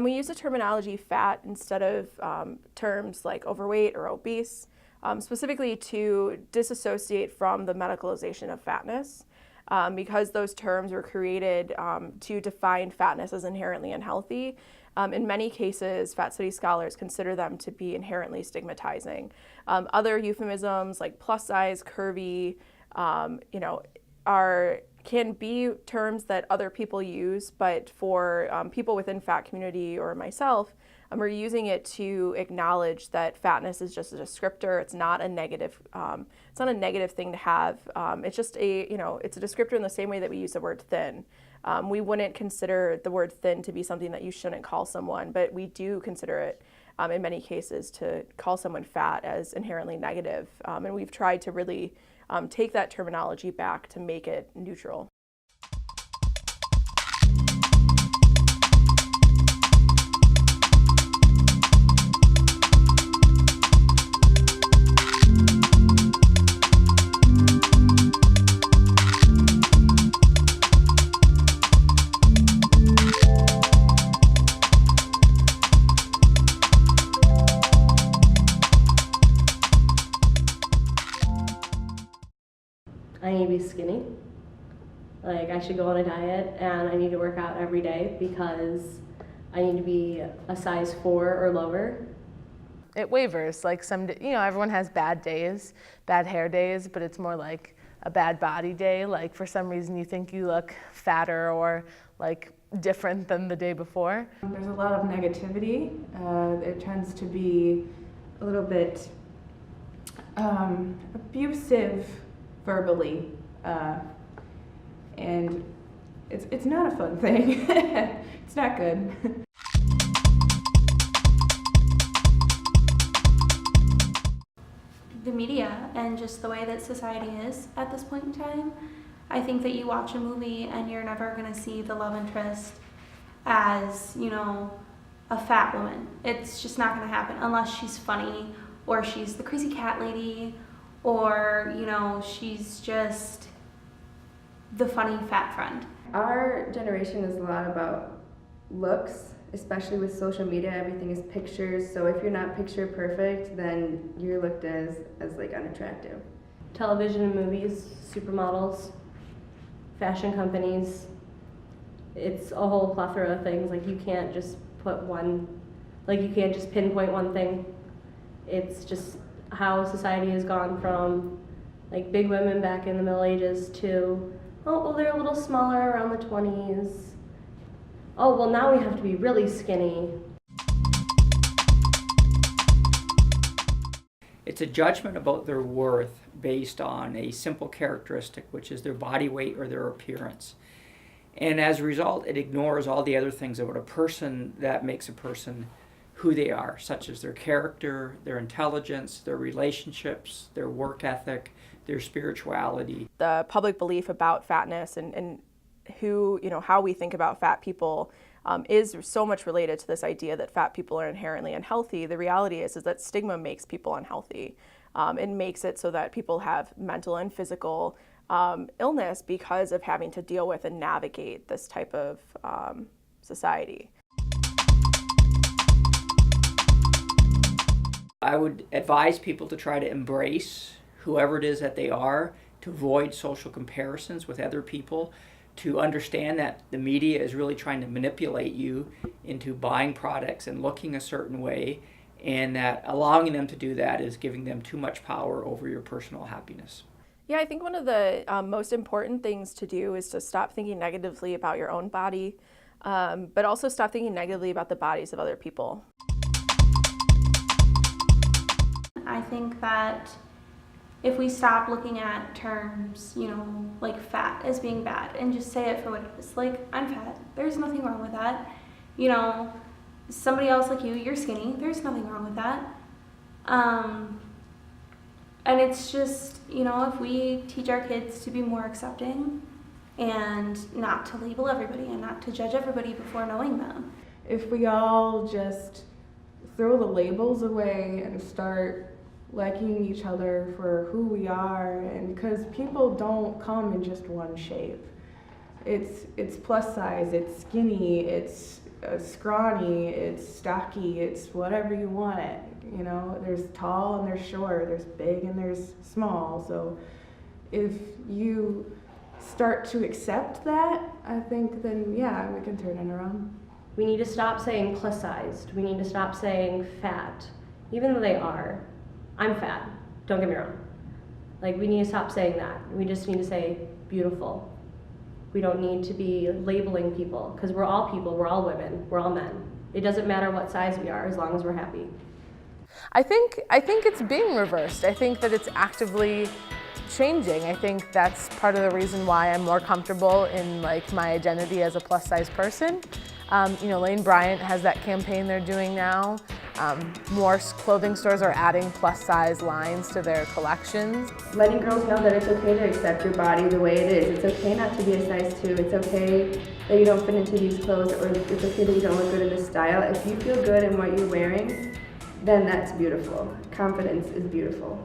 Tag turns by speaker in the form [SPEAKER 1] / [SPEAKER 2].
[SPEAKER 1] We use the terminology fat instead of terms like overweight or obese, specifically to disassociate from the medicalization of fatness, because those terms were created to define fatness as inherently unhealthy. In many cases, fat study scholars consider them to be inherently stigmatizing. Other euphemisms like plus size, curvy, can be terms that other people use, but for people within fat community or myself, we're using it to acknowledge that fatness is just a descriptor. It's not a negative. It's not a negative thing to have. It's just it's a descriptor in the same way that we use the word thin. We wouldn't consider the word thin to be something that you shouldn't call someone, but we do consider it in many cases to call someone fat as inherently negative. And we've tried to really take that terminology back to make it neutral.
[SPEAKER 2] I need to be skinny. Like, I should go on a diet and I need to work out every day because I need to be a size 4 or lower.
[SPEAKER 3] It wavers. Like everyone has bad days, bad hair days, but it's more like a bad body day. Like for some reason you think you look fatter or like different than the day before.
[SPEAKER 4] There's a lot of negativity. It tends to be a little bit abusive verbally, and it's not a fun thing. It's not good.
[SPEAKER 5] The media and just the way that society is at this point in time, I think that you watch a movie and you're never going to see the love interest as, a fat woman. It's just not going to happen unless she's funny or she's the crazy cat lady or, she's just the funny fat friend.
[SPEAKER 6] Our generation is a lot about looks, especially with social media. Everything is pictures, so if you're not picture perfect, then you're looked as like unattractive.
[SPEAKER 2] Television and movies, supermodels, fashion companies, it's a whole plethora of things. Like, you can't just you can't just pinpoint one thing. It's just how society has gone from like big women back in the Middle Ages to, oh, well, they're a little smaller around the 20s. Oh, well, now we have to be really skinny.
[SPEAKER 7] It's a judgment about their worth based on a simple characteristic, which is their body weight or their appearance. And as a result, it ignores all the other things about a person that makes a person who they are, such as their character, their intelligence, their relationships, their work ethic, their spirituality.
[SPEAKER 1] The public belief about fatness and how we think about fat people is so much related to this idea that fat people are inherently unhealthy. The reality is that stigma makes people unhealthy. It makes it so that people have mental and physical illness because of having to deal with and navigate this type of society.
[SPEAKER 7] I would advise people to try to embrace whoever it is that they are, to avoid social comparisons with other people, to understand that the media is really trying to manipulate you into buying products and looking a certain way, and that allowing them to do that is giving them too much power over your personal happiness.
[SPEAKER 1] Yeah, I think one of the most important things to do is to stop thinking negatively about your own body, but also stop thinking negatively about the bodies of other people.
[SPEAKER 5] I think that if we stop looking at terms, like fat as being bad and just say it for what it is, like, I'm fat, there's nothing wrong with that. Somebody else like you're skinny, there's nothing wrong with that. And it's just, if we teach our kids to be more accepting and not to label everybody and not to judge everybody before knowing them.
[SPEAKER 4] If we all just throw the labels away and start liking each other for who we are, and because people don't come in just one shape. It's plus size, it's skinny, it's scrawny, it's stocky, it's whatever you want it. You know, there's tall and there's short, there's big and there's small. So if you start to accept that, I think then, yeah, we can turn it around.
[SPEAKER 2] We need to stop saying plus sized. We need to stop saying fat, even though they are. I'm fat, don't get me wrong. Like, we need to stop saying that. We just need to say beautiful. We don't need to be labeling people, because we're all people, we're all women, we're all men. It doesn't matter what size we are as long as we're happy.
[SPEAKER 3] I think it's being reversed. I think that it's actively changing. I think that's part of the reason why I'm more comfortable in like my identity as a plus size person. You know, Lane Bryant has that campaign they're doing now. More clothing stores are adding plus size lines to their collections.
[SPEAKER 6] Letting girls know that it's okay to accept your body the way it is. It's okay not to be a size 2. It's okay that you don't fit into these clothes, or it's okay that you don't look good in this style. If you feel good in what you're wearing, then that's beautiful. Confidence is beautiful.